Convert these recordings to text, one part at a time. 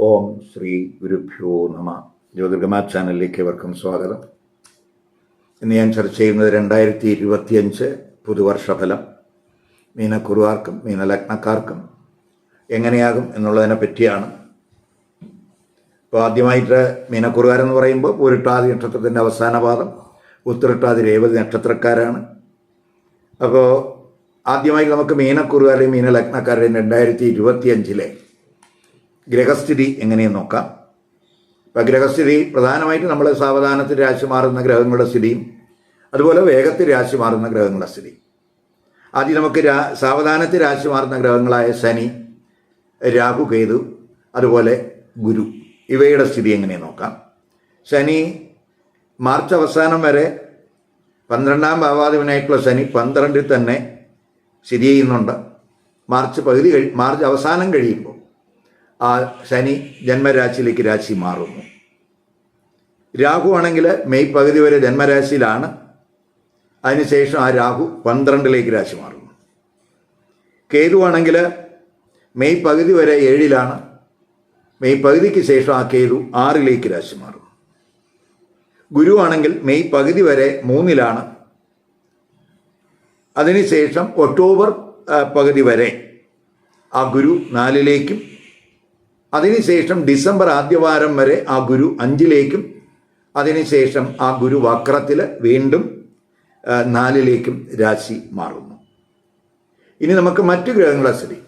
ഓം ശ്രീ ഗുരുഭ്യോ നമ. ജ്യോതിർഗമാ ചാനലിലേക്ക് ഏവർക്കും സ്വാഗതം. ഇന്ന് ഞാൻ ചർച്ച ചെയ്യുന്നത് 2025 പുതുവർഷഫലം മീനക്കുറുകാർക്കും മീനലഗ്നക്കാർക്കും എങ്ങനെയാകും എന്നുള്ളതിനെ പറ്റിയാണ്. ഇപ്പോൾ ആദ്യമായിട്ട് മീനക്കുറുകാരെന്ന് പറയുമ്പോൾ പൂരിട്ടാതി നക്ഷത്രത്തിൻ്റെ അവസാന പാദം, ഉത്തരട്ടാതി രേവതി നക്ഷത്രക്കാരാണ്. അപ്പോൾ ആദ്യമായി നമുക്ക് മീനക്കുറുകാരുടെയും മീനലഗ്നക്കാരുടെയും 2025 ഗ്രഹസ്ഥിതി എങ്ങനെയെന്ന് നോക്കാം. അപ്പോൾ ഗ്രഹസ്ഥിതി പ്രധാനമായിട്ട് നമ്മൾ സാവധാനത്തിൽ രാശി മാറുന്ന ഗ്രഹങ്ങളുടെ സ്ഥിതിയും അതുപോലെ വേഗത്തിൽ രാശി മാറുന്ന ഗ്രഹങ്ങളുടെ സ്ഥിതി. ആദ്യം നമുക്ക് സാവധാനത്തിൽ രാശി മാറുന്ന ഗ്രഹങ്ങളായ ശനി, രാഹു, കേതു, അതുപോലെ ഗുരു, ഇവയുടെ സ്ഥിതി എങ്ങനെയെന്ന് നോക്കാം. ശനി മാർച്ച് അവസാനം വരെ 12ാം ഭാവാധിപനായിട്ടുള്ള ശനി 12ൽ തന്നെ സ്ഥിതി ചെയ്യുന്നുണ്ട്. മാർച്ച് അവസാനം കഴിയുമ്പോൾ ആ ശനി ജന്മരാശിയിലേക്ക് രാശി മാറുന്നു. രാഹു ആണെങ്കിൽ മെയ് പകുതി വരെ ജന്മരാശിയിലാണ്. അതിനുശേഷം ആ രാഹു 12ലേക്ക് രാശി മാറുന്നു. കേതു ആണെങ്കിൽ മെയ് പകുതി വരെ 7ലാണ്. മെയ് പകുതിക്ക് ശേഷം ആ കേതു 6ലേക്ക് രാശി മാറുന്നു. ഗുരു ആണെങ്കിൽ മെയ് പകുതി വരെ 3ലാണ്. അതിനുശേഷം ഒക്ടോബർ പകുതി വരെ ആ ഗുരു 4ലേക്കും, അതിനുശേഷം ഡിസംബർ ആദ്യവാരം വരെ ആ ഗുരു 5ലേക്കും, അതിനുശേഷം ആ ഗുരു വക്രത്തിൽ വീണ്ടും 4ലേക്കും രാശി മാറുന്നു. ഇനി നമുക്ക് മറ്റു ഗ്രഹങ്ങളെ സ്ഥിതി.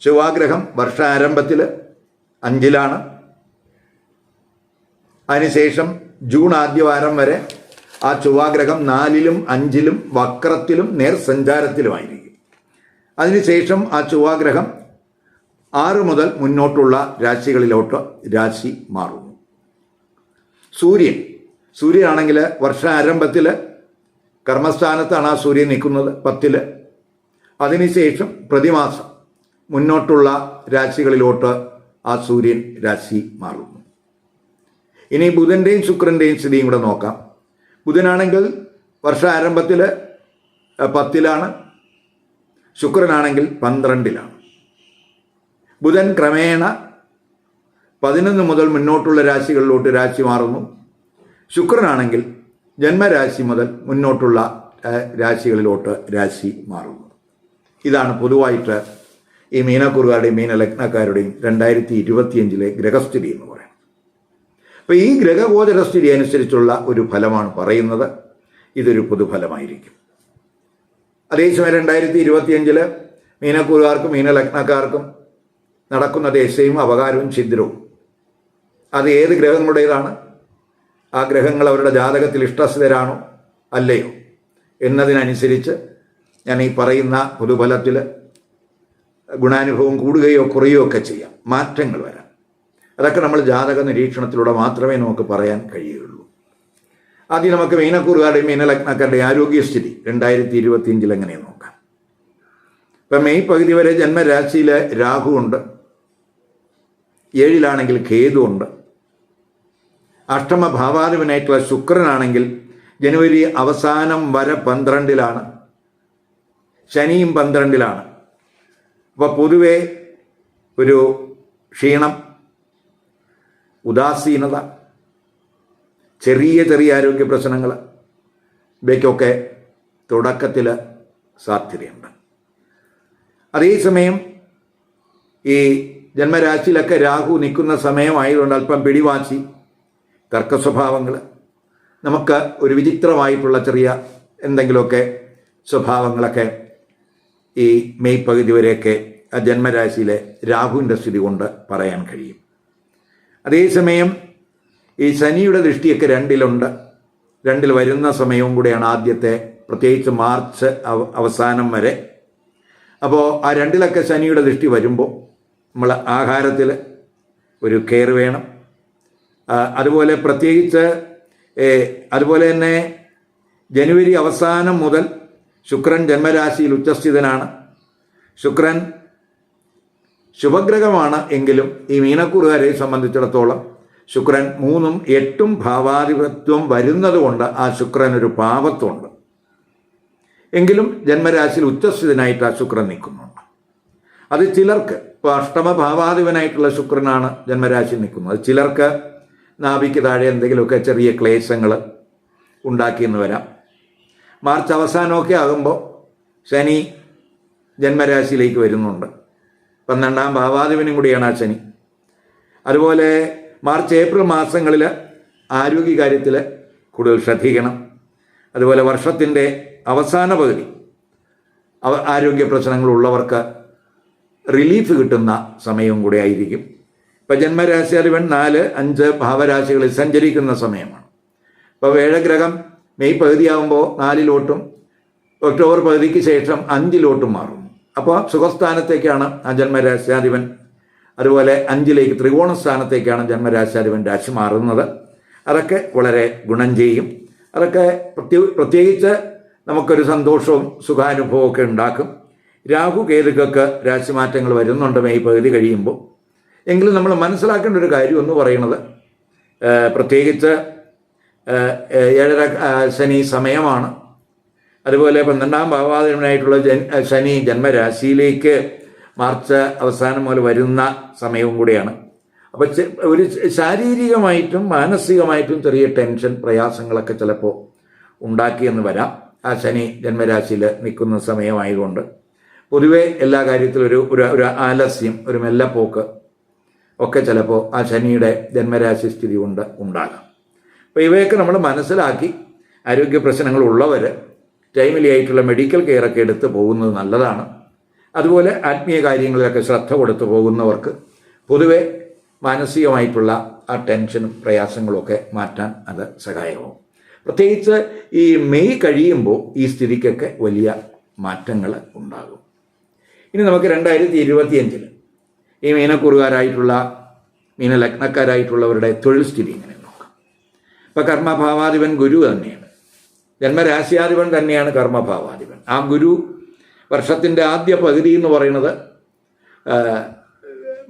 ചൊവ്വാഗ്രഹം വർഷാരംഭത്തിൽ 5ലാണ്. അതിനുശേഷം ജൂൺ ആദ്യവാരം വരെ ആ ചൊവ്വാഗ്രഹം 4ലും 5ലും വക്രത്തിലും നേർസഞ്ചാരത്തിലുമായിരിക്കും. അതിനുശേഷം ആ ചൊവ്വാഗ്രഹം 6 മുതൽ മുന്നോട്ടുള്ള രാശികളിലോട്ട് രാശി മാറുന്നു. സൂര്യനാണെങ്കിൽ വർഷാരംഭത്തിൽ കർമ്മസ്ഥാനത്താണ് ആ സൂര്യൻ നിൽക്കുന്നത് 10ൽ. അതിനുശേഷം പ്രതിമാസം മുന്നോട്ടുള്ള രാശികളിലോട്ട് ആ സൂര്യൻ രാശി മാറുന്നു. ഇനി ബുധൻ്റെയും ശുക്രൻ്റെയും സ്ഥിതിയും കൂടെ നോക്കാം. ബുധനാണെങ്കിൽ വർഷാരംഭത്തിൽ 10ലാണ്. ശുക്രനാണെങ്കിൽ 12ലാണ്. ബുധൻ ക്രമേണ 11 മുതൽ മുന്നോട്ടുള്ള രാശികളിലോട്ട് രാശി മാറുന്നു. ശുക്രനാണെങ്കിൽ ജന്മരാശി മുതൽ മുന്നോട്ടുള്ള രാശികളിലോട്ട് രാശി മാറുന്നു. ഇതാണ് പൊതുവായിട്ട് ഈ മീനക്കുറുകാരുടെയും മീനലഗ്നക്കാരുടെയും 2025 ഗ്രഹസ്ഥിതി എന്ന് പറയുന്നത്. അപ്പോൾ ഈ ഗ്രഹഗോചരസ്ഥിതി അനുസരിച്ചുള്ള ഒരു ഫലമാണ് പറയുന്നത്. ഇതൊരു പൊതുഫലമായിരിക്കും. അതേസമയം 2025 മീനക്കുറുകാർക്കും മീനലഗ്നക്കാർക്കും നടക്കുന്ന ദേശയും അപകാരവും ഛിദ്രവും അത് ഏത് ഗ്രഹങ്ങളുടേതാണ്, ആ ഗ്രഹങ്ങൾ അവരുടെ ജാതകത്തിൽ ഇഷ്ടസ്ഥിതരാണോ അല്ലയോ എന്നതിനനുസരിച്ച് ഞാൻ ഈ പറയുന്ന പൊതുഫലത്തിൽ ഗുണാനുഭവം കൂടുകയോ കുറയുകയോ ഒക്കെ ചെയ്യാം, മാറ്റങ്ങൾ വരാം. അതൊക്കെ നമ്മൾ ജാതക നിരീക്ഷണത്തിലൂടെ മാത്രമേ നമുക്ക് പറയാൻ കഴിയുകയുള്ളൂ. ആദ്യം നമുക്ക് മീനക്കുറുകാരുടെയും മീനലഗ്നക്കാരുടെയും ആരോഗ്യസ്ഥിതി 2025 എങ്ങനെയെന്ന് നോക്കാം. ഇപ്പം മെയ് പകുതി വരെ ജന്മരാശിയിൽ രാഹു ഉണ്ട്. 7ലാണെങ്കിൽ കേതു ഉണ്ട്. അഷ്ടമ ഭാവാധിപനായിട്ടുള്ള ശുക്രനാണെങ്കിൽ ജനുവരി അവസാനം വരെ 12ലാണ്. ശനിയും 12ലാണ്. അപ്പോൾ പൊതുവെ ഒരു ക്ഷീണം, ഉദാസീനത, ചെറിയ ആരോഗ്യ പ്രശ്നങ്ങൾ, ഇവയ്ക്കൊക്കെ തുടക്കത്തിൽ സാധ്യതയുണ്ട്. അതേസമയം ഈ ജന്മരാശിയിലൊക്കെ രാഹു നിൽക്കുന്ന സമയമായതുകൊണ്ട് അല്പം പിടിവാശി, തർക്ക സ്വഭാവങ്ങൾ, നമുക്ക് ഒരു വിചിത്രമായിട്ടുള്ള ചെറിയ എന്തെങ്കിലുമൊക്കെ സ്വഭാവങ്ങളൊക്കെ ഈ മെയ് പകുതി വരെയൊക്കെ ആ ജന്മരാശിയിലെ രാഹുവിൻ്റെ സ്ഥിതി കൊണ്ട് പറയാൻ കഴിയും. അതേസമയം ഈ ശനിയുടെ ദൃഷ്ടിയൊക്കെ 2ലുണ്ട്. 2ൽ വരുന്ന സമയവും കൂടെയാണ് ആദ്യത്തെ, പ്രത്യേകിച്ച് മാർച്ച് അവസാനം വരെ. അപ്പോൾ ആ 2ലൊക്കെ ശനിയുടെ ദൃഷ്ടി വരുമ്പോൾ നമ്മൾ ആഹാരത്തിൽ ഒരു കെയർ വേണം. അതുപോലെ പ്രത്യേകിച്ച് അതുപോലെ തന്നെ ജനുവരി അവസാനം മുതൽ ശുക്രൻ ജന്മരാശിയിൽ ഉച്ചസ്ഥിതനാണ്. ശുക്രൻ ശുഭഗ്രഹമാണ് എങ്കിലും ഈ മീനക്കുറുകാരെ സംബന്ധിച്ചിടത്തോളം ശുക്രൻ 3ഉം 8ഉം ഭാവാധിപത്യം വരുന്നത് കൊണ്ട് ആ ശുക്രൻ ഒരു പാപത്വമുണ്ട്. എങ്കിലും ജന്മരാശിയിൽ ഉച്ചസ്ഥിതനായിട്ട് ആ ശുക്രൻ നിൽക്കുന്നുണ്ട്. അത് ചിലർക്ക് ഇപ്പോൾ അഷ്ടമഭാവാധിപനായിട്ടുള്ള ശുക്രനാണ് ജന്മരാശി നിൽക്കുന്നത്. ചിലർക്ക് നാഭിക്ക് താഴെ എന്തെങ്കിലുമൊക്കെ ചെറിയ ക്ലേശങ്ങൾ ഉണ്ടാക്കിയെന്ന് വരാം. മാർച്ച് അവസാനമൊക്കെ ആകുമ്പോൾ ശനി ജന്മരാശിയിലേക്ക് വരുന്നുണ്ട്. 12ാം ഭാവാധിപനും കൂടിയാണ് ആ ശനി. അതുപോലെ മാർച്ച് ഏപ്രിൽ മാസങ്ങളിൽ ആരോഗ്യകാര്യത്തിൽ കൂടുതൽ ശ്രദ്ധിക്കണം. അതുപോലെ വർഷത്തിൻ്റെ അവസാന പകുതി ആരോഗ്യ പ്രശ്നങ്ങളുള്ളവർക്ക് റിലീഫ് കിട്ടുന്ന സമയവും കൂടെ ആയിരിക്കും. ഇപ്പം ജന്മരാശിയാധിപൻ 4, 5 ഭാവരാശികളിൽ സഞ്ചരിക്കുന്ന സമയമാണ്. ഇപ്പോൾ വേഴഗ്രഹം മെയ് പകുതിയാകുമ്പോൾ 4-ലോട്ടും ഒക്ടോബർ പകുതിക്ക് ശേഷം 5-ലോട്ടും മാറും. അപ്പോൾ സുഖസ്ഥാനത്തേക്കാണ് ആ ജന്മരാശിയാധിപൻ. അതുപോലെ 5ലേക്ക് ത്രികോണ സ്ഥാനത്തേക്കാണ് ജന്മരാശിയാധിപൻ രാശി മാറുന്നത്. അതൊക്കെ വളരെ ഗുണം ചെയ്യും. അതൊക്കെ പ്രത്യേകിച്ച് നമുക്കൊരു സന്തോഷവും സുഖാനുഭവമൊക്കെ ഉണ്ടാക്കും. രാഹു കേതുക്കൾക്ക് രാശിമാറ്റങ്ങൾ വരുന്നുണ്ട് മെയ് പകുതി കഴിയുമ്പോൾ. എങ്കിലും നമ്മൾ മനസ്സിലാക്കേണ്ട ഒരു കാര്യം എന്ന് പറയുന്നത്, പ്രത്യേകിച്ച് 7 ശനി സമയമാണ്. അതുപോലെ 12ാം ഭാവാധിപനായിട്ടുള്ള ശനി ജന്മരാശിയിലേക്ക് മാർച്ച് അവസാനം മുതൽ വരുന്ന സമയവും കൂടിയാണ്. അപ്പോൾ ഒരു ശാരീരികമായിട്ടും മാനസികമായിട്ടും ചെറിയ ടെൻഷൻ പ്രയാസങ്ങളൊക്കെ ചിലപ്പോൾ ഉണ്ടാക്കിയെന്ന് വരാം. ആ ശനി ജന്മരാശിയിൽ നിൽക്കുന്ന സമയമായതുകൊണ്ട് പൊതുവെ എല്ലാ കാര്യത്തിലും ഒരു ആലസ്യം, ഒരു മെല്ലപ്പോക്ക് ഒക്കെ ചിലപ്പോൾ ആ ശനിയുടെ ജന്മരാശി സ്ഥിതി കൊണ്ട് ഉണ്ടാകാം. അപ്പോൾ ഇവയൊക്കെ നമ്മൾ മനസ്സിലാക്കി ആരോഗ്യ പ്രശ്നങ്ങളുള്ളവർ ടൈംലി ആയിട്ടുള്ള മെഡിക്കൽ കെയറൊക്കെ എടുത്ത് പോകുന്നത് നല്ലതാണ്. അതുപോലെ ആത്മീയ കാര്യങ്ങളിലൊക്കെ ശ്രദ്ധ കൊടുത്തു പോകുന്നവർക്ക് പൊതുവെ മാനസികമായിട്ടുള്ള ആ ടെൻഷനും പ്രയാസങ്ങളുമൊക്കെ മാറ്റാൻ അത് സഹായമാവും. പ്രത്യേകിച്ച് ഈ മെയ് കഴിയുമ്പോൾ ഈ സ്ഥിതിക്കൊക്കെ വലിയ മാറ്റങ്ങൾ ഉണ്ടാകും. ഇനി നമുക്ക് 2025 ഈ മീനക്കുറുകാരായിട്ടുള്ള മീനലഗ്നക്കാരായിട്ടുള്ളവരുടെ തൊഴിൽ സ്ഥിതി ഇങ്ങനെ നോക്കാം. ഇപ്പോൾ കർമ്മഭാവാധിപൻ ഗുരു തന്നെയാണ്, ജന്മരാശിയാധിപൻ തന്നെയാണ് കർമ്മഭാവാധിപൻ. ആ ഗുരു വർഷത്തിൻ്റെ ആദ്യ പകുതി എന്ന് പറയുന്നത്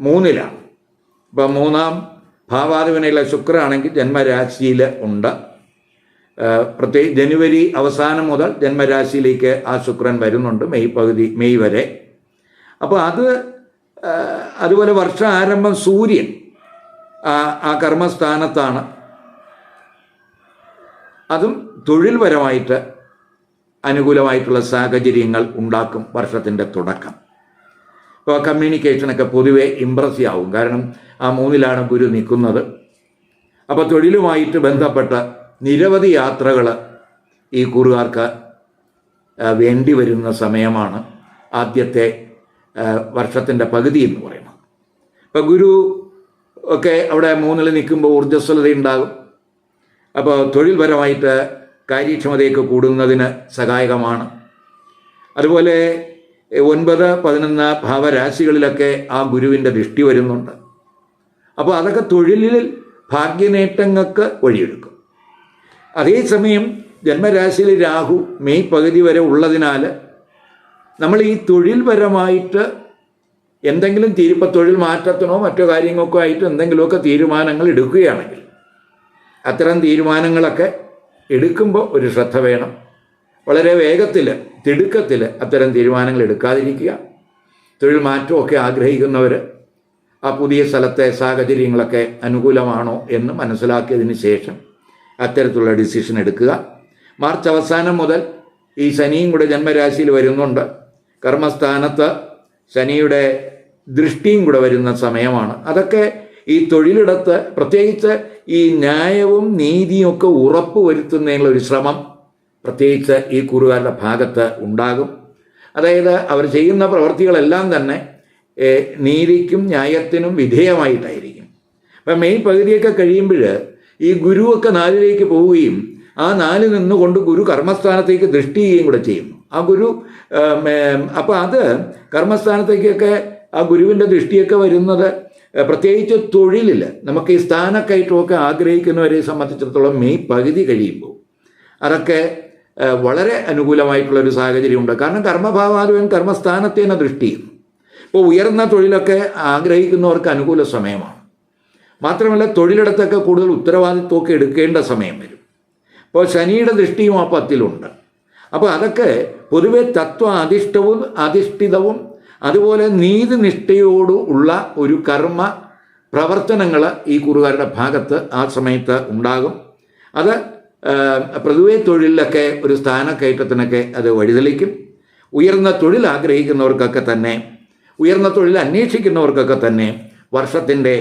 3ലാണ്. ഇപ്പം 3ാം ഭാവാധിപനുള്ള ശുക്രനാണെങ്കിൽ ജന്മരാശിയിൽ ഉണ്ട്. പ്രത്യേകിച്ച് ജനുവരി അവസാനം മുതൽ ജന്മരാശിയിലേക്ക് ആ ശുക്രൻ വരുന്നുണ്ട് മെയ് വരെ. അപ്പോൾ അതുപോലെ വർഷാരംഭം സൂര്യൻ ആ കർമ്മസ്ഥാനത്താണ്. അതും തൊഴിൽപരമായിട്ട് അനുകൂലമായിട്ടുള്ള സാഹചര്യങ്ങൾ ഉണ്ടാക്കും വർഷത്തിൻ്റെ തുടക്കം. ഇപ്പോൾ കമ്മ്യൂണിക്കേഷനൊക്കെ പൊതുവെ ഇമ്പ്രസീവ് ആവും, കാരണം ആ 3ലാണ് ഗുരു നിൽക്കുന്നത്. അപ്പോൾ തൊഴിലുമായിട്ട് ബന്ധപ്പെട്ട നിരവധി യാത്രകൾ ഈ കൂറുകാർക്ക് വേണ്ടി വരുന്ന സമയമാണ് ആദ്യത്തെ വർഷത്തിൻ്റെ പകുതി എന്ന് പറയുന്നത്. ഇപ്പോൾ ഗുരു ഒക്കെ അവിടെ 3ൽ നിൽക്കുമ്പോൾ ഊർജ്ജസ്വലത ഉണ്ടാകും. അപ്പോൾ തൊഴിൽപരമായിട്ട് കാര്യക്ഷമതയൊക്കെ കൂടുന്നതിന് സഹായകമാണ്. അതുപോലെ 9, 11 ഭാവരാശികളിലൊക്കെ ആ ഗുരുവിൻ്റെ ദൃഷ്ടി വരുന്നുണ്ട്. അപ്പോൾ അതൊക്കെ തൊഴിലിൽ ഭാഗ്യനേട്ടങ്ങൾക്ക് വഴിയെടുക്കും. അതേസമയം ജന്മരാശിയിൽ രാഹു മെയ് പകുതി വരെ ഉള്ളതിനാൽ നമ്മൾ ഈ തൊഴിൽപരമായിട്ട് എന്തെങ്കിലും ഇപ്പോൾ തൊഴിൽ മാറ്റത്തിനോ മറ്റോ കാര്യങ്ങൾക്കോ ആയിട്ട് എന്തെങ്കിലുമൊക്കെ തീരുമാനങ്ങൾ എടുക്കുകയാണെങ്കിൽ അത്തരം തീരുമാനങ്ങളൊക്കെ എടുക്കുമ്പോൾ ഒരു ശ്രദ്ധ വേണം. വളരെ വേഗത്തിൽ തിടുക്കത്തിൽ അത്തരം തീരുമാനങ്ങൾ എടുക്കാതിരിക്കുക. തൊഴിൽ മാറ്റമൊക്കെ ആഗ്രഹിക്കുന്നവർ ആ പുതിയ സ്ഥലത്തെ സാഹചര്യങ്ങളൊക്കെ അനുകൂലമാണോ എന്ന് മനസ്സിലാക്കിയതിന് ശേഷം അത്തരത്തിലുള്ള ഡിസിഷൻ എടുക്കുക. മാർച്ച് അവസാനം മുതൽ ഈ ശനിയും കൂടെ ജന്മരാശിയിൽ വരുന്നുണ്ട്. കർമ്മസ്ഥാനത്ത് ശനിയുടെ ദൃഷ്ടിയും കൂടെ വരുന്ന സമയമാണ്. അതൊക്കെ ഈ തൊഴിലിടത്ത് പ്രത്യേകിച്ച് ഈ ന്യായവും നീതിയും ഒക്കെ ഉറപ്പ് വരുത്തുന്നതിനുള്ള ഒരു ശ്രമം പ്രത്യേകിച്ച് ഈ കൂറുകാരുടെ ഭാഗത്ത് ഉണ്ടാകും. അതായത് അവർ ചെയ്യുന്ന പ്രവൃത്തികളെല്ലാം തന്നെ നീതിക്കും ന്യായത്തിനും വിധേയമായിട്ടായിരിക്കും. അപ്പം മെയ് പകുതിയൊക്കെ കഴിയുമ്പോൾ ഈ ഗുരുവൊക്കെ 4ലേക്ക് പോവുകയും ആ 4 നിന്നുകൊണ്ട് ഗുരു കർമ്മസ്ഥാനത്തേക്ക് ദൃഷ്ടി ചെയ്യുകയും കൂടെ ചെയ്യുന്നു. ആ ഗുരു അപ്പോൾ അത് കർമ്മസ്ഥാനത്തേക്കൊക്കെ ആ ഗുരുവിൻ്റെ ദൃഷ്ടിയൊക്കെ വരുന്നത് പ്രത്യേകിച്ച് തൊഴിലിൽ നമുക്ക് ഈ സ്ഥാനക്കയറ്റമൊക്കെ ആഗ്രഹിക്കുന്നവരെ സംബന്ധിച്ചിടത്തോളം മെയ് പകുതി കഴിയുമ്പോൾ അതൊക്കെ വളരെ അനുകൂലമായിട്ടുള്ളൊരു സാഹചര്യമുണ്ട്. കാരണം കർമ്മഭാവാധിപൻ കർമ്മസ്ഥാനത്തെ തന്നെ ദൃഷ്ടി ചെയ്യുന്നു. ഇപ്പോൾ ഉയർന്ന തൊഴിലൊക്കെ ആഗ്രഹിക്കുന്നവർക്ക് അനുകൂല സമയമാണ്. മാത്രമല്ല തൊഴിലിടത്തൊക്കെ കൂടുതൽ ഉത്തരവാദിത്വമൊക്കെ എടുക്കേണ്ട സമയം വരും. ഇപ്പോൾ ശനിയുടെ ദൃഷ്ടിയും ആ 10ലുണ്ട്. അപ്പോൾ അതൊക്കെ പൊതുവെ അധിഷ്ഠിതവും അതുപോലെ നീതിനിഷ്ഠയോടുള്ള ഒരു കർമ്മ പ്രവർത്തനങ്ങൾ ഈ കുറുകാരുടെ ഭാഗത്ത് ആ സമയത്ത് ഉണ്ടാകും. അത് പൊതുവെ തൊഴിലിലൊക്കെ ഒരു സ്ഥാനക്കയറ്റത്തിനൊക്കെ അത് വഴിതെളിക്കും. ഉയർന്ന തൊഴിൽ ആഗ്രഹിക്കുന്നവർക്കൊക്കെ തന്നെ, ഉയർന്ന തൊഴിൽ അന്വേഷിക്കുന്നവർക്കൊക്കെ തന്നെ വർഷത്തിൻ്റെ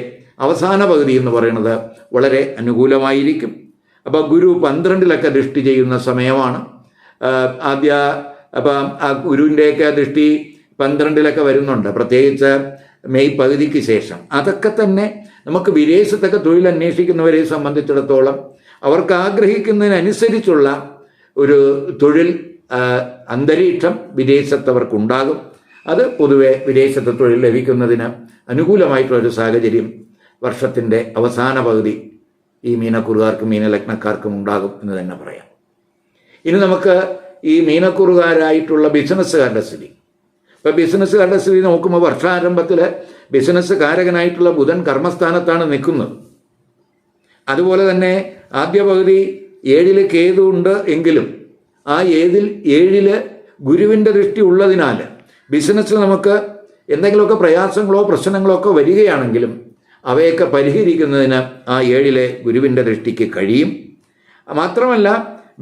അവസാന പകുതി എന്ന് പറയുന്നത് വളരെ അനുകൂലമായിരിക്കും. അപ്പോൾ ഗുരു 12-ലൊക്കെ ദൃഷ്ടി ചെയ്യുന്ന സമയമാണ്. അപ്പം ആ ഗുരുവിൻ്റെയൊക്കെ ദൃഷ്ടി 12-ലൊക്കെ വരുന്നുണ്ട്, പ്രത്യേകിച്ച് മെയ് പകുതിക്ക് ശേഷം. അതൊക്കെ തന്നെ നമുക്ക് വിദേശത്തൊക്കെ തൊഴിൽ അന്വേഷിക്കുന്നവരെ സംബന്ധിച്ചിടത്തോളം അവർക്ക് ആഗ്രഹിക്കുന്നതിനനുസരിച്ചുള്ള ഒരു തൊഴിൽ അന്തരീക്ഷം വിദേശത്തവർക്കുണ്ടാകും. അത് പൊതുവെ വിദേശത്ത് തൊഴിൽ ലഭിക്കുന്നതിന് അനുകൂലമായിട്ടുള്ളൊരു സാഹചര്യം വർഷത്തിൻ്റെ അവസാന പകുതി ഈ മീനക്കുറുകാർക്കും മീനലഗ്നക്കാർക്കും ഉണ്ടാകും എന്ന് തന്നെ പറയാം. ഇനി നമുക്ക് ഈ മീനക്കുറുകാരായിട്ടുള്ള ബിസിനസ്സുകാരുടെ സ്ഥിതി. ഇപ്പോൾ ബിസിനസ്സുകാരുടെ സ്ഥിതി നോക്കുമ്പോൾ വർഷാരംഭത്തിൽ ബിസിനസ് കാരകനായിട്ടുള്ള ബുധൻ കർമ്മസ്ഥാനത്താണ് നിൽക്കുന്നത്. അതുപോലെ തന്നെ ആദ്യ പകുതി 7-ൽ കേതു ഉണ്ട് എങ്കിലും ആ 7-ൽ ഗുരുവിൻ്റെ ദൃഷ്ടി ഉള്ളതിനാൽ ബിസിനസ്സിൽ നമുക്ക് എന്തെങ്കിലുമൊക്കെ പ്രയാസങ്ങളോ പ്രശ്നങ്ങളോ ഒക്കെ വരികയാണെങ്കിലും അവയൊക്കെ പരിഹരിക്കുന്നതിന് ആ 7-ലെ ഗുരുവിൻ്റെ ദൃഷ്ടിക്ക് കഴിയും. മാത്രമല്ല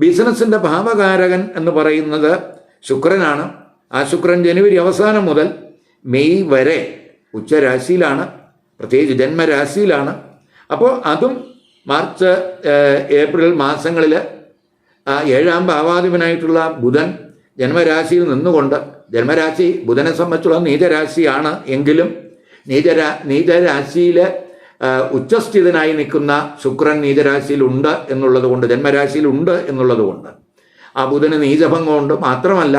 ബിസിനസ്സിൻ്റെ ഭാവകാരകൻ എന്ന് പറയുന്നത് ശുക്രനാണ്. ആ ശുക്രൻ ജനുവരി അവസാനം മുതൽ മെയ് വരെ ഉച്ചരാശിയിലാണ്, പ്രത്യേകിച്ച് ജന്മരാശിയിലാണ്. അപ്പോൾ അതും മാർച്ച് ഏപ്രിൽ മാസങ്ങളിൽ 7-ാം ഭാവാധിപനായിട്ടുള്ള ബുധൻ ജന്മരാശിയിൽ നിന്നുകൊണ്ട്, ജന്മരാശി ബുധനെ സംബന്ധിച്ചുള്ള നീചരാശിയാണ് എങ്കിലും നീചരാശിയിൽ ഉച്ചസ്ഥിതനായി നിൽക്കുന്ന ശുക്രൻ നീചരാശിയിലുണ്ട് എന്നുള്ളത് കൊണ്ട്, ജന്മരാശിയിലുണ്ട് എന്നുള്ളത് കൊണ്ട് ആ ബുധന് നീചഭംഗമുണ്ട്. മാത്രമല്ല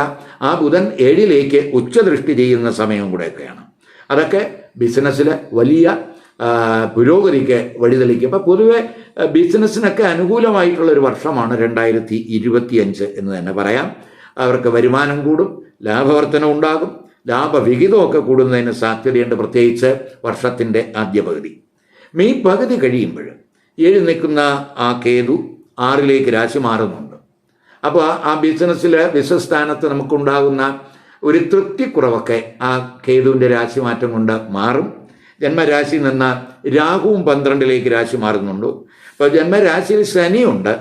ആ ബുധൻ 7-ലേക്ക് ഉച്ചദൃഷ്ടി ചെയ്യുന്ന സമയം കൂടെയൊക്കെയാണ്. അതൊക്കെ ബിസിനസ്സിൽ വലിയ പുരോഗതിക്ക് വഴിതെളിക്കും. അപ്പോൾ പൊതുവെ ബിസിനസ്സിനൊക്കെ അനുകൂലമായിട്ടുള്ളൊരു വർഷമാണ് 2025 എന്ന് തന്നെ പറയാം. അവർക്ക് വരുമാനം കൂടും, ലാഭവർധനം ഉണ്ടാകും, ലാഭവിഹിതമൊക്കെ കൂടുന്നതിന് സാധ്യതയുണ്ട്, പ്രത്യേകിച്ച് വർഷത്തിൻ്റെ ആദ്യ പകുതി. മെയ് പകുതി കഴിയുമ്പോൾ 7 നിൽക്കുന്ന ആ കേതു 6-ലേക്ക് രാശി മാറുന്നുണ്ട്. അപ്പോൾ ആ ബിസിനസ് സ്ഥാനത്ത് നമുക്കുണ്ടാകുന്ന ഒരു തൃപ്തിക്കുറവൊക്കെ ആ കേതുവിൻ്റെ രാശി മാറ്റം കൊണ്ട് മാറും. ജന്മരാശിയിൽ നിന്ന് രാഹുവും 12-ലേക്ക് രാശി മാറുന്നുണ്ട്. അപ്പോൾ ജന്മരാശിയിൽ ശനിയുണ്ട്.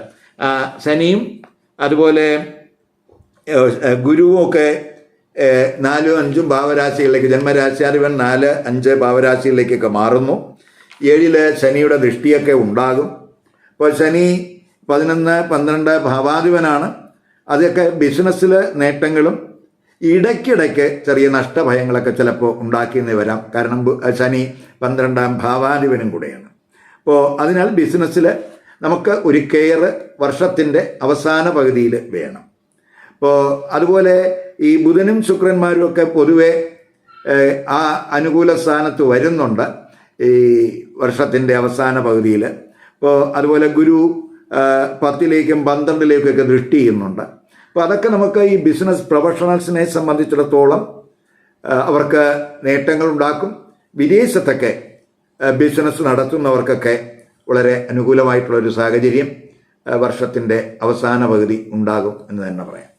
ശനിയും അതുപോലെ ഗുരുവും ഒക്കെ 4, 5 ഭാവരാശികളിലേക്ക്, ജന്മരാശിയാധിപൻ 4, 5 ഭാവരാശികളിലേക്കൊക്കെ മാറുന്നു. 7-ൽ ശനിയുടെ ദൃഷ്ടിയൊക്കെ ഉണ്ടാകും. അപ്പോൾ ശനി 11, 12 ഭാവാധിപനാണ്. അതൊക്കെ ബിസിനസ്സിൽ നേട്ടങ്ങളും ഇടയ്ക്കിടയ്ക്ക് ചെറിയ നഷ്ടഭയങ്ങളൊക്കെ ചിലപ്പോൾ ഉണ്ടാക്കിയെന്ന് വരാം. കാരണം ശനി 12-ാം ഭാവാധിപനും കൂടെയാണ്. അപ്പോൾ അതിനാൽ ബിസിനസ്സിൽ നമുക്ക് ഒരു കെയർ വർഷത്തിൻ്റെ അവസാന പകുതിയിൽ വേണം. അപ്പോൾ അതുപോലെ ഈ ബുധനും ശുക്രന്മാരും ഒക്കെ പൊതുവെ ആ അനുകൂല സ്ഥാനത്ത് വരുന്നുണ്ട് ഈ വർഷത്തിൻ്റെ അവസാന പകുതിയിൽ. അപ്പോൾ അതുപോലെ ഗുരു 10-ലേക്കും 12-ലേക്കൊക്കെ ദൃഷ്ടി ചെയ്യുന്നുണ്ട്. അപ്പോൾ അതൊക്കെ നമുക്ക് ഈ ബിസിനസ് പ്രൊഫഷണൽസിനെ സംബന്ധിച്ചിടത്തോളം അവർക്ക് നേട്ടങ്ങൾ ഉണ്ടാക്കും. വിദേശത്തൊക്കെ ബിസിനസ് നടത്തുന്നവർക്കൊക്കെ വളരെ അനുകൂലമായിട്ടുള്ളൊരു സാഹചര്യം വർഷത്തിൻ്റെ അവസാന പകുതി ഉണ്ടാകും എന്ന് തന്നെ പറയാം.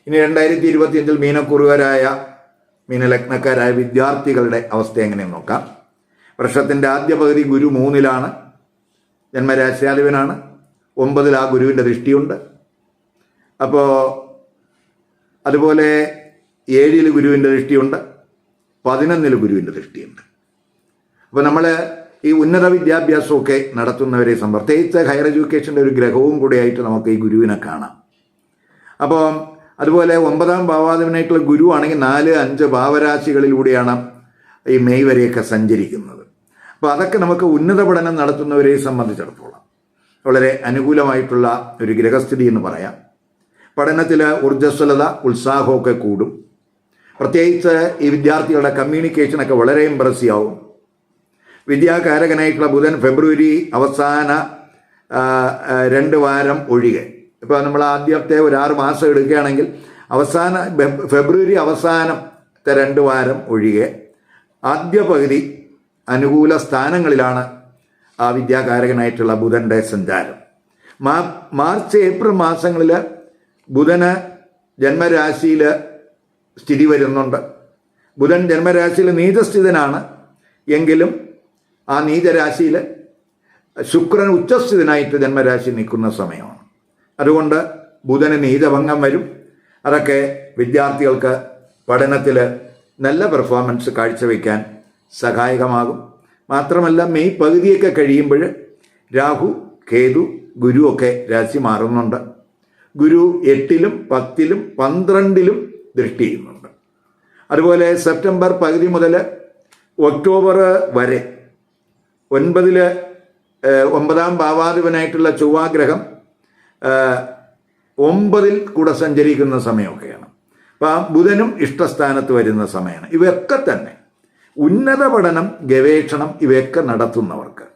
ഇനി 2025 മീനക്കുറുകാരായ മീനലഗ്നക്കാരായ വിദ്യാർത്ഥികളുടെ അവസ്ഥ എങ്ങനെയെന്ന് നോക്കാം. വർഷത്തിൻ്റെ ആദ്യ പകുതി ഗുരു 3-ലാണ്, ജന്മരാശ്യാധിപനാണ്. 9-ൽ ആ ഗുരുവിൻ്റെ ദൃഷ്ടിയുണ്ട്. അപ്പോൾ അതുപോലെ 7-ൽ ഗുരുവിൻ്റെ ദൃഷ്ടിയുണ്ട്, 11-ൽ ഗുരുവിൻ്റെ ദൃഷ്ടിയുണ്ട്. അപ്പോൾ നമ്മൾ ഈ ഉന്നത വിദ്യാഭ്യാസമൊക്കെ നടത്തുന്നവരെ പ്രത്യേകിച്ച് ഹയർ എഡ്യൂക്കേഷൻ്റെ ഒരു ഗ്രഹവും കൂടെയായിട്ട് നമുക്ക് ഈ ഗുരുവിനെ കാണാം. അപ്പോൾ അതുപോലെ 9-ാം ഭാവാധിപനായിട്ടുള്ള ഗുരു ആണെങ്കിൽ 4, 5 ഭാവരാശികളിലൂടെയാണ് ഈ മെയ് വരെയൊക്കെ സഞ്ചരിക്കുന്നത്. അപ്പോൾ അതൊക്കെ നമുക്ക് ഉന്നത പഠനം നടത്തുന്നവരെ സംബന്ധിച്ചിടത്തോളം വളരെ അനുകൂലമായിട്ടുള്ള ഒരു ഗ്രഹസ്ഥിതി എന്ന് പറയാം. പഠനത്തിൽ ഊർജ്ജസ്വലത, ഉത്സാഹമൊക്കെ കൂടും. പ്രത്യേകിച്ച് ഈ വിദ്യാർത്ഥികളുടെ കമ്മ്യൂണിക്കേഷനൊക്കെ വളരെ ഇമ്പ്രസീവ് ആവും. വിദ്യാകാരകനായിട്ടുള്ള ബുധൻ ഫെബ്രുവരി അവസാന 2 വാരം ഒഴികെ, ഇപ്പോൾ നമ്മൾ ആദ്യത്തെ ഒരു 6 മാസം എടുക്കുകയാണെങ്കിൽ ഫെബ്രുവരി അവസാനത്തെ 2 വാരം ഒഴികെ ആദ്യ പകുതി അനുകൂല സ്ഥാനങ്ങളിലാണ് ആ വിദ്യാകാരകനായിട്ടുള്ള ബുധൻ്റെ സഞ്ചാരം. മാർച്ച് ഏപ്രിൽ മാസങ്ങളിൽ ബുധന് ജന്മരാശിയിൽ സ്ഥിതി വരുന്നുണ്ട്. ബുധൻ ജന്മരാശിയിൽ നീചസ്ഥിതനാണ് എങ്കിലും ആ നീചരാശിയിൽ ശുക്രൻ ഉച്ചസ്ഥിതനായിട്ട് ജന്മരാശി നിൽക്കുന്ന സമയമാണ്. അതുകൊണ്ട് ബുധന് നീചഭംഗം വരും. അതൊക്കെ വിദ്യാർത്ഥികൾക്ക് പഠനത്തിൽ നല്ല പെർഫോമൻസ് കാഴ്ചവെക്കാൻ സഹായകമാകും. മാത്രമല്ല മെയ് പകുതിയൊക്കെ കഴിയുമ്പോൾ രാഹു, കേതു, ഗുരു ഒക്കെ രാശി മാറുന്നുണ്ട്. ഗുരു 8-ലും 10-ലും 12-ലും ദൃഷ്ടി ചെയ്യുന്നുണ്ട്. അതുപോലെ സെപ്റ്റംബർ പകുതി മുതൽ ഒക്ടോബർ വരെ 9-ാം ഭാവാധിപനായിട്ടുള്ള ചൊവ്വാഗ്രഹം 9-ൽ കൂടെ സഞ്ചരിക്കുന്ന സമയമൊക്കെയാണ്. അപ്പം ബുധനും ഇഷ്ടസ്ഥാനത്ത് വരുന്ന സമയമാണ്. ഇവയൊക്കെ തന്നെ ഉന്നത പഠനം, ഗവേഷണം ഇവയൊക്കെ നടത്തുന്നവർക്ക്,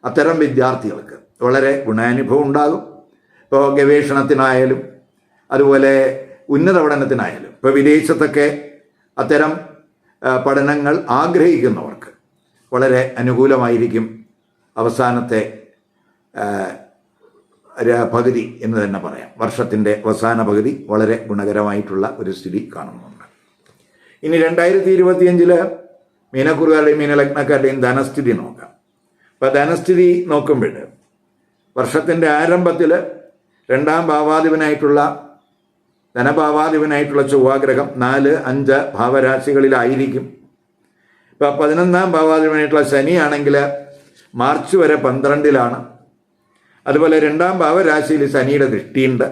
അത്തരം വിദ്യാർത്ഥികൾക്ക് വളരെ ഗുണാനുഭവം ഉണ്ടാകും. ഇപ്പോൾ ഗവേഷണത്തിനായാലും അതുപോലെ ഉന്നത പഠനത്തിനായാലും, ഇപ്പോൾ വിദേശത്തൊക്കെ അത്തരം പഠനങ്ങൾ ആഗ്രഹിക്കുന്നവർക്ക് വളരെ അനുകൂലമായിരിക്കും. അവസാനത്തെ പകുതി എന്ന് തന്നെ പറയാം. വർഷത്തിൻ്റെ അവസാന പകുതി വളരെ ഗുണകരമായിട്ടുള്ള ഒരു സ്ഥിതി കാണുന്നുണ്ട്. ഇനി 2025 മീനക്കുറുകാരുടെയും മീനലഗ്നക്കാരുടെയും ധനസ്ഥിതി നോക്കാം. അപ്പോൾ ധനസ്ഥിതി നോക്കുമ്പോൾ വർഷത്തിൻ്റെ ആരംഭത്തിൽ 2-ാം ഭാവാധിപനായിട്ടുള്ള ധനഭാവാധിപനായിട്ടുള്ള ചൊവ്വാഗ്രഹം 4, 5 ഭാവരാശികളിലായിരിക്കും. ഇപ്പോൾ 11-ാം ഭാവാധിപനായിട്ടുള്ള ശനിയാണെങ്കിൽ മാർച്ച് വരെ 12-ലാണ്. അതുപോലെ 2-ാം ഭാവരാശിയിൽ ശനിയുടെ ദൃഷ്ടിയുണ്ട്.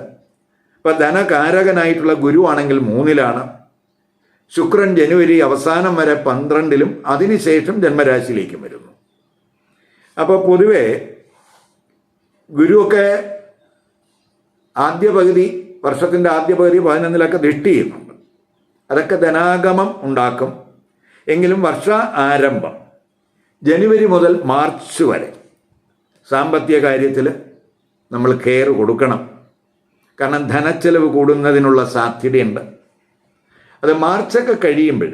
ഇപ്പോൾ ധനകാരകനായിട്ടുള്ള ഗുരു ആണെങ്കിൽ 3-ലാണ്. ശുക്രൻ ജനുവരി അവസാനം വരെ 12-ലും അതിനുശേഷം ജന്മരാശിയിലേക്കും വരുന്നു. അപ്പോൾ പൊതുവെ ഗുരുവൊക്കെ വർഷത്തിൻ്റെ ആദ്യ പകുതി 11-ലൊക്കെ ദൃഷ്ടി ചെയ്യുന്നുണ്ട്. അതൊക്കെ ധനാഗമം ഉണ്ടാക്കും. എങ്കിലും വർഷ ആരംഭം ജനുവരി മുതൽ മാർച്ച് വരെ സാമ്പത്തിക കാര്യത്തിൽ നമ്മൾ കെയർ കൊടുക്കണം. കാരണം ധനച്ചെലവ് കൂടുന്നതിനുള്ള സാധ്യതയുണ്ട്. അത് മാർച്ചൊക്കെ കഴിയുമ്പോൾ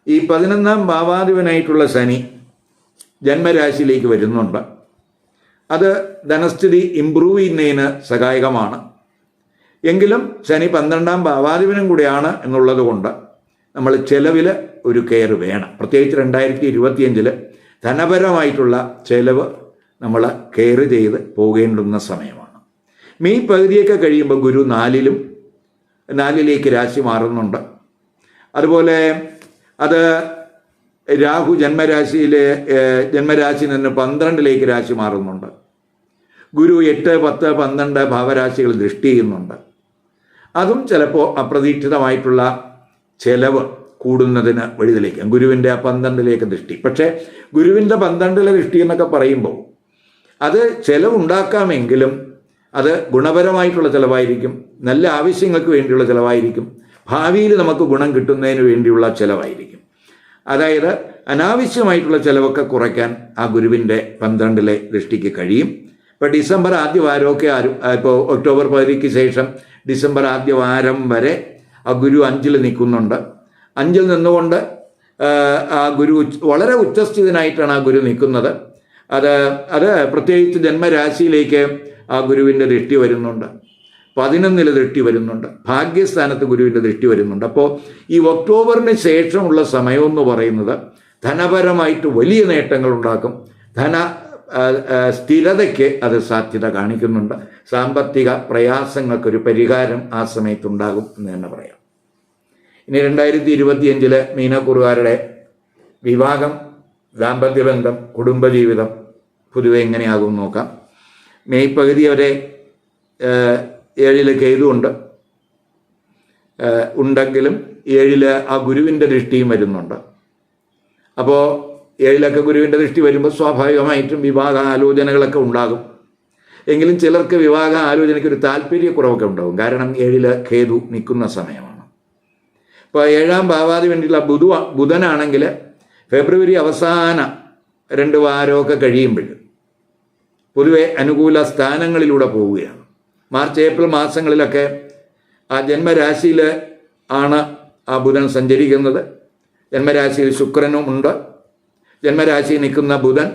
ഈ 11-ാം ഭാവാധിപനായിട്ടുള്ള ശനി ജന്മരാശിയിലേക്ക് വരുന്നുണ്ട്. അത് ധനസ്ഥിതി ഇംപ്രൂവ് ചെയ്യുന്നതിന് സഹായകമാണ്. എങ്കിലും ശനി 12-ാം ഭാവാധിപനും കൂടെയാണ് എന്നുള്ളത് കൊണ്ട് നമ്മൾ ചെലവിൽ ഒരു കെയർ വേണം. പ്രത്യേകിച്ച് 2025 ധനപരമായിട്ടുള്ള ചെലവ് നമ്മൾ കെയർ ചെയ്ത് പോകേണ്ടുന്ന സമയമാണ്. മെയ് പകുതിയൊക്കെ കഴിയുമ്പോൾ ഗുരു 4-ലേക്ക് രാശി മാറുന്നുണ്ട്. അതുപോലെ അത് രാഹു ജന്മരാശിയിൽ നിന്ന് 12-ലേക്ക് രാശി മാറുന്നുണ്ട്. ഗുരു 8, 10, 12 ഭാവരാശികൾ ദൃഷ്ടി ചെയ്യുന്നുണ്ട്. അതും ചിലപ്പോൾ അപ്രതീക്ഷിതമായിട്ടുള്ള ചെലവ് കൂടുന്നതിന് വഴിതെളിക്കാം. ഗുരുവിൻ്റെ 12-ലേക്ക് ദൃഷ്ടി. പക്ഷേ ഗുരുവിൻ്റെ 12-ലെ ദൃഷ്ടി എന്നൊക്കെ പറയുമ്പോൾ അത് ചെലവുണ്ടാക്കാമെങ്കിലും അത് ഗുണപരമായിട്ടുള്ള ചിലവായിരിക്കും. നല്ല ആവശ്യങ്ങൾക്ക് വേണ്ടിയുള്ള ചിലവായിരിക്കും. ഭാവിയിൽ നമുക്ക് ഗുണം കിട്ടുന്നതിന് വേണ്ടിയുള്ള ചിലവായിരിക്കും. അതായത് അനാവശ്യമായിട്ടുള്ള ചിലവൊക്കെ കുറയ്ക്കാൻ ആ ഗുരുവിൻ്റെ 12-ലെ ദൃഷ്ടിക്ക് കഴിയും. ഇപ്പോൾ ഡിസംബർ ആദ്യ വാരമൊക്കെ ഇപ്പോൾ ഒക്ടോബർ 10-ക്ക് ശേഷം ഡിസംബർ ആദ്യ വാരം വരെ ആ ഗുരു 5-ൽ നിൽക്കുന്നുണ്ട്. 5-ൽ നിന്നുകൊണ്ട് ആ ഗുരു വളരെ ഉച്ചസ്ഥിതനായിട്ടാണ് ആ ഗുരു നിൽക്കുന്നത്. അത് പ്രത്യേകിച്ച് ജന്മരാശിയിലേക്ക് ആ ഗുരുവിൻ്റെ ദൃഷ്ടി വരുന്നുണ്ട്. 11-ൽ ദൃഷ്ടി വരുന്നുണ്ട്. ഭാഗ്യസ്ഥാനത്ത് ഗുരുവിൻ്റെ ദൃഷ്ടി വരുന്നുണ്ട്. അപ്പോൾ ഈ ഒക്ടോബറിന് ശേഷമുള്ള സമയമെന്ന് പറയുന്നത് ധനപരമായിട്ട് വലിയ നേട്ടങ്ങൾ ഉണ്ടാക്കും. സ്ഥിരതയ്ക്ക് അത് സാധ്യത കാണിക്കുന്നുണ്ട്. സാമ്പത്തിക പ്രയാസങ്ങൾക്കൊരു പരിഹാരം ആ സമയത്തുണ്ടാകും എന്ന് തന്നെ പറയാം. ഇനി 2025 മീനക്കുറുകാരുടെ വിവാഹം, ദാമ്പത്യബന്ധം, കുടുംബജീവിതം പൊതുവെ എങ്ങനെയാകും നോക്കാം. മെയ് പകുതി വരെ 7-ൽ കേതു ഉണ്ടെങ്കിലും 7-ൽ ആ ഗുരുവിൻ്റെ ദൃഷ്ടിയും വരുന്നുണ്ട്. അപ്പോൾ 7-ലൊക്കെ ഗുരുവിൻ്റെ ദൃഷ്ടി വരുമ്പോൾ സ്വാഭാവികമായിട്ടും വിവാഹ ആലോചനകളൊക്കെ ഉണ്ടാകും. എങ്കിലും ചിലർക്ക് വിവാഹ ആലോചനയ്ക്ക് ഒരു താല്പര്യക്കുറവൊക്കെ ഉണ്ടാകും. കാരണം 7-ൽ കേതു നിൽക്കുന്ന സമയമാണ്. ഇപ്പോൾ 7-ാം ഭാവാധിപനുള്ള ബുധനാണെങ്കിൽ ഫെബ്രുവരി അവസാന 2 വാരമൊക്കെ കഴിയുമ്പോൾ പൊതുവെ അനുകൂല സ്ഥാനങ്ങളിലൂടെ പോവുകയാണ്. മാർച്ച്, ഏപ്രിൽ മാസങ്ങളിലൊക്കെ ആ ജന്മരാശിയിൽ ആണ് ആ ബുധൻ സഞ്ചരിക്കുന്നത്. ജന്മരാശിയിൽ ശുക്രനും ഉണ്ട്. ജന്മരാശിയിൽ നിൽക്കുന്ന ബുധൻ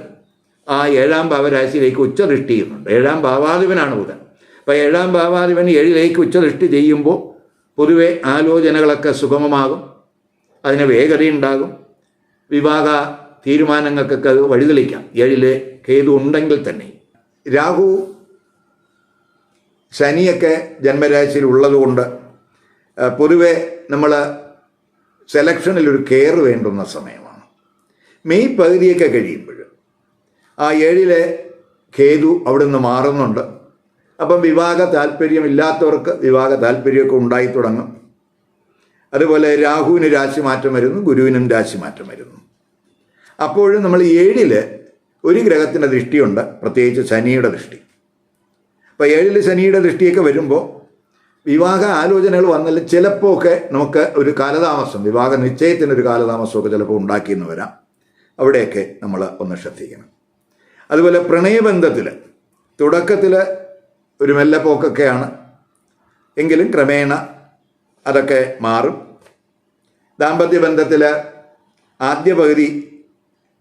ആ 7-ാം ഭാവരാശിയിലേക്ക് ഉച്ചദൃഷ്ടി ചെയ്യുന്നുണ്ട്. 7-ാം ഭാവാധിപനാണ് ബുധൻ. അപ്പോൾ 7-ാം ഭാവാധിപൻ 7-ലേക്ക് ഉച്ചദൃഷ്ടി ചെയ്യുമ്പോൾ പൊതുവെ ആലോചനകളൊക്കെ സുഗമമാകും. അതിന് വേഗതയുണ്ടാകും. വിവാഹ തീരുമാനങ്ങൾക്കൊക്കെ അത് വഴിതെളിക്കാം 7 കേതു ഉണ്ടെങ്കിൽ തന്നെ. രാഹു ശനിയൊക്കെ ജന്മരാശിയിൽ ഉള്ളതുകൊണ്ട് പൊതുവെ നമ്മൾ സെലക്ഷനിലൊരു കെയർ വേണ്ടുന്ന സമയമാണ്. മെയ് പകുതിയൊക്കെ കഴിയുമ്പോൾ ആ 7 കേതു അവിടെ നിന്ന് മാറുന്നുണ്ട്. അപ്പം വിവാഹ താല്പര്യമില്ലാത്തവർക്ക് വിവാഹ താല്പര്യമൊക്കെ ഉണ്ടായി തുടങ്ങും. അതുപോലെ രാഹുവിന് രാശിമാറ്റം വരുന്നു, ഗുരുവിനും രാശിമാറ്റം വരുന്നു. അപ്പോഴും നമ്മൾ 7 ഒരു ഗ്രഹത്തിൻ്റെ ദൃഷ്ടിയുണ്ട്, പ്രത്യേകിച്ച് ശനിയുടെ ദൃഷ്ടി. അപ്പോൾ 7 ശനിയുടെ ദൃഷ്ടിയൊക്കെ വരുമ്പോൾ വിവാഹ ആലോചനകൾ വന്നാലും ചിലപ്പോൾ ഒക്കെ നമുക്ക് ഒരു കാലതാമസം, വിവാഹ നിശ്ചയത്തിനൊരു കാലതാമസമൊക്കെ ചിലപ്പോൾ ഉണ്ടാക്കിയെന്ന് വരാം. അവിടെയൊക്കെ നമ്മൾ ഒന്ന് ശ്രദ്ധിക്കണം. അതുപോലെ പ്രണയബന്ധത്തിൽ തുടക്കത്തിൽ ഒരു മെല്ലെപ്പോക്കൊക്കെയാണ്, എങ്കിലും ക്രമേണ അതൊക്കെ മാറും. ദാമ്പത്യ ബന്ധത്തിൽ ആദ്യ പകുതി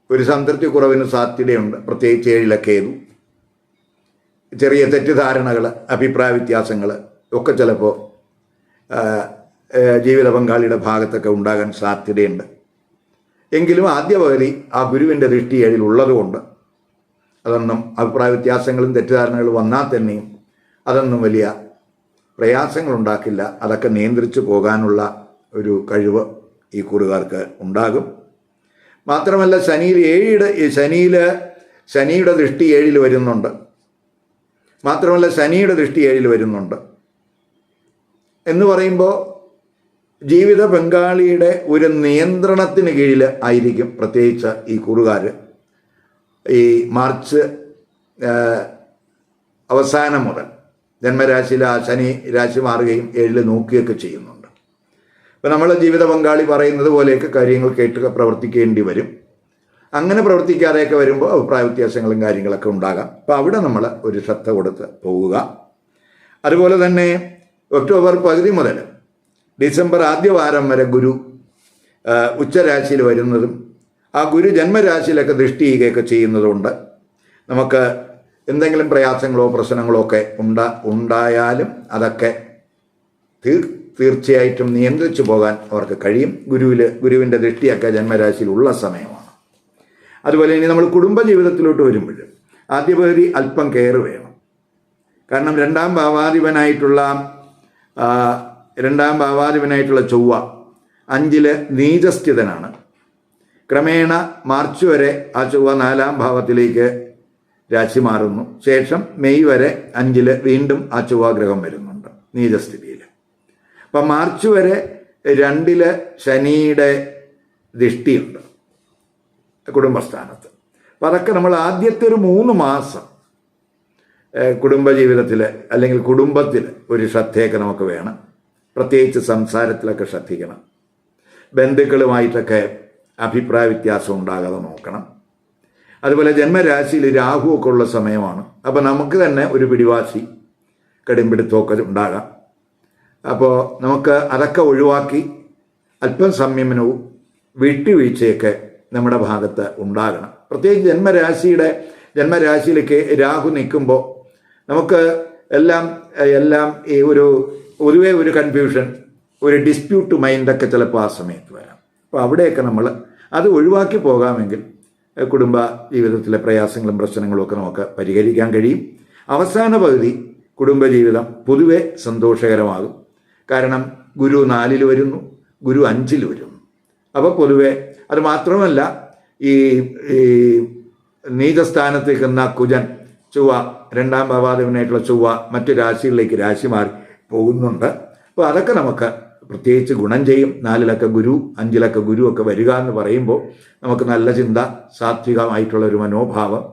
ഒരു സംതൃപ്തിക്കുറവിന് സാധ്യതയുണ്ട്, പ്രത്യേകിച്ച് 7 കേതു. ചെറിയ തെറ്റിദ്ധാരണകൾ, അഭിപ്രായ വ്യത്യാസങ്ങൾ ഒക്കെ ചിലപ്പോൾ ജീവിത പങ്കാളിയുടെ ഭാഗത്തൊക്കെ ഉണ്ടാകാൻ സാധ്യതയുണ്ട്. എങ്കിലും ആദ്യ പകുതി ആ ഗുരുവിൻ്റെ ദൃഷ്ടി 7 ഉള്ളതുകൊണ്ട് അതൊന്നും അഭിപ്രായ വ്യത്യാസങ്ങളും തെറ്റിദ്ധാരണകളും വന്നാൽ തന്നെയും അതൊന്നും വലിയ പ്രയാസങ്ങളുണ്ടാക്കില്ല. അതൊക്കെ നിയന്ത്രിച്ചു പോകാനുള്ള ഒരു കഴിവ് ഈ കൂറുകാർക്ക് ഉണ്ടാകും. മാത്രമല്ല ശനിയുടെ ദൃഷ്ടി 7 വരുന്നുണ്ട്. മാത്രമല്ല ശനിയുടെ ദൃഷ്ടി 7 വരുന്നുണ്ട് എന്ന് പറയുമ്പോൾ ജീവിത പങ്കാളിയുടെ ഒരു നിയന്ത്രണത്തിന് കീഴിൽ ആയിരിക്കും പ്രത്യേകിച്ച് ഈ കൂറുകാർ. ഈ മാർച്ച് അവസാനം മുതൽ ജന്മരാശിയിൽ ആ ശനി രാശി മാറുകയും 7 നോക്കുകയൊക്കെ ചെയ്യുന്നുണ്ട്. അപ്പോൾ നമ്മൾ ജീവിത പങ്കാളി പറയുന്നത് പോലെയൊക്കെ കാര്യങ്ങൾ കേട്ട് പ്രവർത്തിക്കേണ്ടി വരും. അങ്ങനെ പ്രവർത്തിക്കാതെയൊക്കെ വരുമ്പോൾ അഭിപ്രായ വ്യത്യാസങ്ങളും കാര്യങ്ങളൊക്കെ ഉണ്ടാകാം. അപ്പോൾ അവിടെ നമ്മൾ ഒരു ശ്രദ്ധ കൊടുത്ത് പോവുക. അതുപോലെ തന്നെ ഒക്ടോബർ പകുതി മുതൽ ഡിസംബർ ആദ്യവാരം വരെ ഗുരു ഉച്ചരാശിയിൽ വരുന്നതും ആ ഗുരു ജന്മരാശിയിലൊക്കെ ദൃഷ്ടി ചെയ്യുകയൊക്കെ ചെയ്യുന്നതുകൊണ്ട് നമുക്ക് എന്തെങ്കിലും പ്രയാസങ്ങളോ പ്രശ്നങ്ങളോ ഒക്കെ ഉണ്ടായാലും അതൊക്കെ തീർച്ചയായിട്ടും നിയന്ത്രിച്ചു പോകാൻ അവർക്ക് കഴിയും. ഗുരുവിൻ്റെ ദൃഷ്ടിയൊക്കെ ജന്മരാശിയിലുള്ള സമയമാണ്. അതുപോലെ ഇനി നമ്മൾ കുടുംബ ജീവിതത്തിലോട്ട് വരുമ്പോൾ ആദ്യ പകുതി അല്പം കെയർ വേണം. കാരണം രണ്ടാം ഭാവാധിപനായിട്ടുള്ള ചൊവ്വ 5 നീചസ്ഥിതനാണ്. ക്രമേണ മാർച്ച് വരെ ആ ചൊവ്വ 4-ാം ഭാവത്തിലേക്ക് രാശി മാറുന്നു. ശേഷം മെയ് വരെ 5 വീണ്ടും ആ ചൊവ്വ ഗ്രഹം വരുന്നുണ്ട് നീചസ്ഥിതിയിൽ. അപ്പം മാർച്ച് വരെ 2 ശനിയുടെ ദൃഷ്ടിയുണ്ട് കുടുംബസ്ഥാനത്ത്. അപ്പം അതൊക്കെ നമ്മൾ ആദ്യത്തെ ഒരു 3 മാസം കുടുംബജീവിതത്തിൽ അല്ലെങ്കിൽ കുടുംബത്തിൽ ഒരു ശ്രദ്ധയൊക്കെ നമുക്ക് വേണം. പ്രത്യേകിച്ച് സംസാരത്തിലൊക്കെ ശ്രദ്ധിക്കണം. ബന്ധുക്കളുമായിട്ടൊക്കെ അഭിപ്രായ വ്യത്യാസം ഉണ്ടാകാതെ നോക്കണം. അതുപോലെ ജന്മരാശിയിൽ രാഹു ഒക്കെ ഉള്ള സമയമാണ്. അപ്പോൾ നമുക്ക് തന്നെ ഒരു പിടിവാശി കടുംപിടുത്തമൊക്കെ ഉണ്ടാകാം. അപ്പോൾ നമുക്ക് അതൊക്കെ ഒഴിവാക്കി അല്പം സംയമനവും വിട്ടുവീഴ്ചയൊക്കെ നമ്മുടെ ഭാഗത്ത് ഉണ്ടാകണം. പ്രത്യേകിച്ച് ജന്മരാശിയിലേക്ക് രാഹു നിൽക്കുമ്പോൾ നമുക്ക് എല്ലാം ഈ പൊതുവേ ഒരു കൺഫ്യൂഷൻ, ഒരു ഡിസ്പ്യൂട്ട് മൈൻഡൊക്കെ ചിലപ്പോൾ ആ സമയത്ത് വരാം. അപ്പോൾ അവിടെയൊക്കെ നമ്മൾ അത് ഒഴിവാക്കി പോകാമെങ്കിൽ കുടുംബ ജീവിതത്തിലെ പ്രയാസങ്ങളും പ്രശ്നങ്ങളും ഒക്കെ നമുക്ക് പരിഹരിക്കാൻ കഴിയും. അവസാന പകുതി കുടുംബജീവിതം പൊതുവെ സന്തോഷകരമാകും. കാരണം ഗുരു 4 വരുന്നു, ഗുരു 5 വരുന്നു. അപ്പോൾ പൊതുവെ അത് മാത്രമല്ല, ഈ നീചസ്ഥാനത്തേക്ക് എന്ന കുജൻ ചൊവ്വ 2-ാം ഭാവാധിപനായിട്ടുള്ള ചൊവ്വ മറ്റു രാശികളിലേക്ക് രാശി മാറി പോകുന്നുണ്ട്. അപ്പോൾ അതൊക്കെ നമുക്ക് പ്രത്യേകിച്ച് ഗുണം ചെയ്യും. 4-ലൊക്കെ ഗുരു 5-ലൊക്കെ ഗുരു ഒക്കെ വരിക എന്ന് പറയുമ്പോൾ നമുക്ക് നല്ല ചിന്ത, സാത്വികമായിട്ടുള്ളൊരു മനോഭാവം,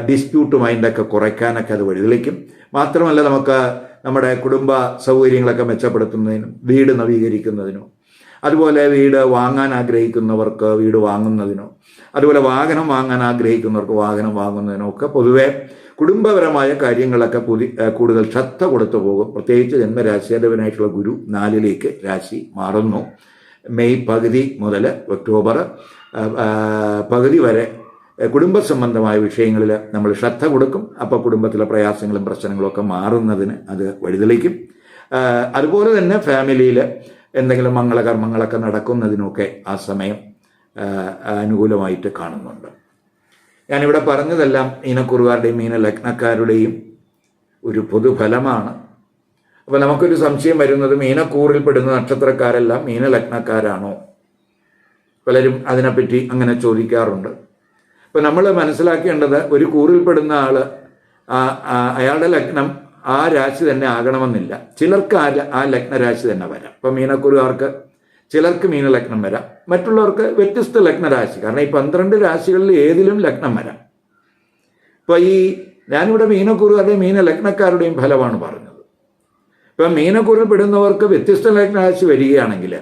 ഡിസ്പ്യൂട്ട് മൈൻഡൊക്കെ കുറയ്ക്കാനൊക്കെ അത് വഴിതെളിക്കും. മാത്രമല്ല നമുക്ക് നമ്മുടെ കുടുംബ സൗകര്യങ്ങളൊക്കെ മെച്ചപ്പെടുത്തുന്നതിനും വീട് നവീകരിക്കുന്നതിനും, അതുപോലെ വീട് വാങ്ങാൻ ആഗ്രഹിക്കുന്നവർക്ക് വീട് വാങ്ങുന്നതിനോ, അതുപോലെ വാഹനം വാങ്ങാൻ ആഗ്രഹിക്കുന്നവർക്ക് വാഹനം വാങ്ങുന്നതിനോ ഒക്കെ പൊതുവെ കുടുംബപരമായ കാര്യങ്ങളൊക്കെ കൂടുതൽ ശ്രദ്ധ കൊടുത്തു പോകും. പ്രത്യേകിച്ച് ജന്മരാശ്യാധിപനായിട്ടുള്ള ഗുരു 4-ലേക്ക് രാശി മാറുന്നു. മെയ് പകുതി മുതൽ ഒക്ടോബർ പകുതി വരെ കുടുംബ സംബന്ധമായ വിഷയങ്ങളിൽ നമ്മൾ ശ്രദ്ധ കൊടുക്കും. അപ്പോൾ കുടുംബത്തിലെ പ്രയാസങ്ങളും പ്രശ്നങ്ങളും ഒക്കെ മാറുന്നതിന് അത് വഴിതെളിക്കും. അതുപോലെ തന്നെ ഫാമിലിയിൽ എന്തെങ്കിലും മംഗളകർമ്മങ്ങളൊക്കെ നടക്കുന്നതിനൊക്കെ ആ സമയം അനുകൂലമായിട്ട് കാണുന്നുണ്ട്. ഞാനിവിടെ പറഞ്ഞതെല്ലാം മീനക്കുറുകാരുടെയും മീനലഗ്നക്കാരുടെയും ഒരു പൊതുഫലമാണ്. അപ്പോൾ നമുക്കൊരു സംശയം വരുന്നത്, മീനക്കൂറിൽപ്പെടുന്ന നക്ഷത്രക്കാരെല്ലാം മീനലഗ്നക്കാരാണോ? പലരും അതിനെപ്പറ്റി അങ്ങനെ ചോദിക്കാറുണ്ട്. അപ്പോൾ നമ്മൾ മനസ്സിലാക്കേണ്ടത്, ഒരു കൂറിൽപ്പെടുന്ന ആൾ അയാളുടെ ലഗ്നം ആ രാശി തന്നെ ആകണമെന്നില്ല. ചിലർക്ക് ആ ലഗ്നരാശി തന്നെ വരാം. ഇപ്പോൾ മീനക്കുറുകാർക്ക് ചിലർക്ക് മീനലഗ്നം വരാം, മറ്റുള്ളവർക്ക് വ്യത്യസ്ത ലഗ്നരാശി. കാരണം ഈ 12 രാശികളിൽ ഏതിലും ലഗ്നം വരാം. ഇപ്പോൾ ഞാനിവിടെ മീനക്കുറുകാരുടെയും മീനലഗ്നക്കാരുടെയും ഫലമാണ് പറഞ്ഞത്. ഇപ്പം മീനക്കുറിൽ പെടുന്നവർക്ക് വ്യത്യസ്ത ലഗ്നരാശി വരികയാണെങ്കിൽ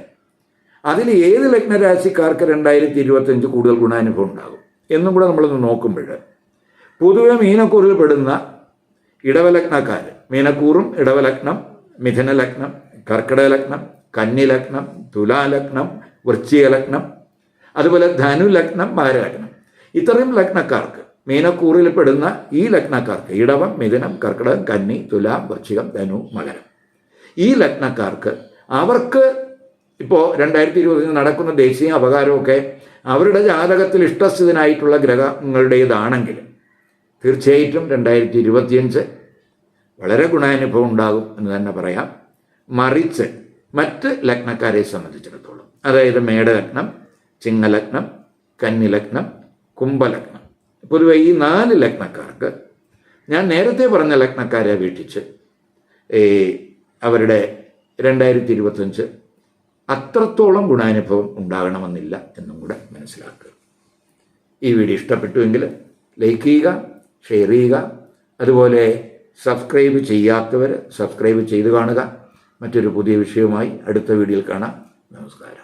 അതിൽ ഏത് ലഗ്നരാശിക്കാർക്ക് 2025 കൂടുതൽ ഗുണാനുഭവം ഉണ്ടാകും എന്നും കൂടെ നമ്മളൊന്ന് നോക്കുമ്പോൾ, പൊതുവെ മീനക്കൂറിൽ പെടുന്ന ഇടവലഗ്നക്കാർ, മീനക്കൂറും ഇടവലഗ്നം, മിഥുനലഗ്നം, കർക്കിടക ലഗ്നം, കന്നിലഗ്നം, തുലാലഗ്നം, വൃശ്ചിക ലഗ്നം, അതുപോലെ ധനുലഗ്നം, മകരലഗ്നം, ഇത്രയും ലഗ്നക്കാർക്ക്, മീനക്കൂറിൽ പെടുന്ന ഈ ലഗ്നക്കാർക്ക്, ഇടവം, മിഥുനം, കർക്കിടകം, കന്നി, തുലാം, വൃശ്ചികം, ധനു, മകരം, ഈ ലഗ്നക്കാർക്ക് അവർക്ക് ഇപ്പോൾ 2020 നടക്കുന്ന ദേശീയ അപകാരമൊക്കെ അവരുടെ ജാതകത്തിൽ ഇഷ്ടസ്ഥിതനായിട്ടുള്ള ഗ്രഹങ്ങളുടേതാണെങ്കിൽ തീർച്ചയായിട്ടും 2025 വളരെ ഗുണാനുഭവം ഉണ്ടാകും എന്ന് തന്നെ പറയാം. മറിച്ച് മറ്റ് ലഗ്നക്കാരെ സംബന്ധിച്ചിടത്തോളം, അതായത് മേടലഗ്നം, ചിങ്ങലഗ്നം, കന്നിലഗ്നം, കുംഭലഗ്നം, പൊതുവെ ഈ 4 ലഗ്നക്കാർക്ക് ഞാൻ നേരത്തെ പറഞ്ഞ ലഗ്നക്കാരെ വീക്ഷിച്ച് അവരുടെ 2025 അത്രത്തോളം ഗുണാനുഭവം ഉണ്ടാകണമെന്നില്ല എന്നും കൂടെ മനസ്സിലാക്കുക. ഈ വീഡിയോ ഇഷ്ടപ്പെട്ടുവെങ്കിൽ ലൈക്ക് ചെയ്യുക, ഷെയർ ചെയ്യുക, അതുപോലെ സബ്സ്ക്രൈബ് ചെയ്യാത്തവർ സബ്സ്ക്രൈബ് ചെയ്ത് കാണുക. മറ്റൊരു പുതിയ വിഷയവുമായി അടുത്ത വീഡിയോയിൽ കാണാം. നമസ്കാരം.